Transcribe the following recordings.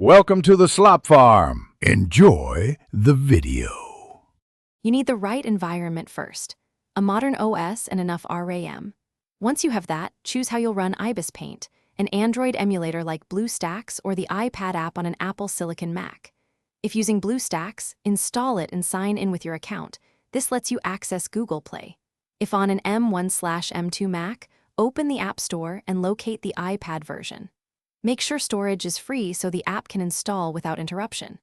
Welcome to the Slop Farm. Enjoy the video. You need the right environment first, a modern OS and enough RAM. Once you have that, choose how you'll run Ibis Paint, an Android emulator like BlueStacks or the iPad app on an Apple Silicon Mac. If using BlueStacks, install it and sign in with your account. This lets you access Google Play. If on an M1/M2 Mac, open the App Store and locate the iPad version. Make sure storage is free so the app can install without interruption.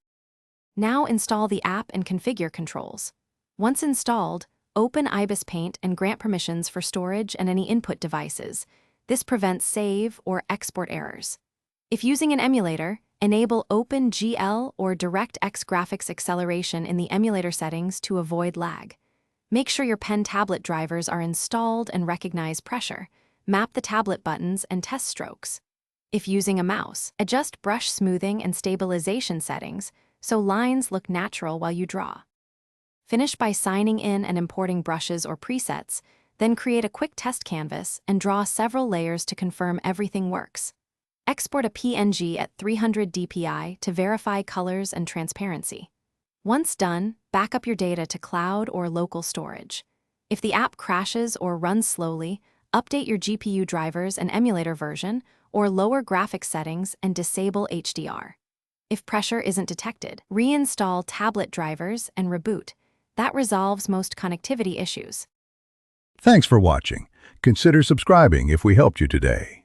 Now install the app and configure controls. Once installed, open Ibis Paint and grant permissions for storage and any input devices. This prevents save or export errors. If using an emulator, enable OpenGL or DirectX graphics acceleration in the emulator settings to avoid lag. Make sure your pen tablet drivers are installed and recognize pressure. Map the tablet buttons and test strokes. If using a mouse, adjust brush smoothing and stabilization settings so lines look natural while you draw. Finish by signing in and importing brushes or presets, then create a quick test canvas and draw several layers to confirm everything works. Export a PNG at 300 dpi to verify colors and transparency. Once done, back up your data to cloud or local storage. If the app crashes or runs slowly, update your GPU drivers and emulator version, or lower graphics settings and disable HDR. If pressure isn't detected, reinstall tablet drivers and reboot. That resolves most connectivity issues. Thanks for watching. Consider subscribing if we helped you today.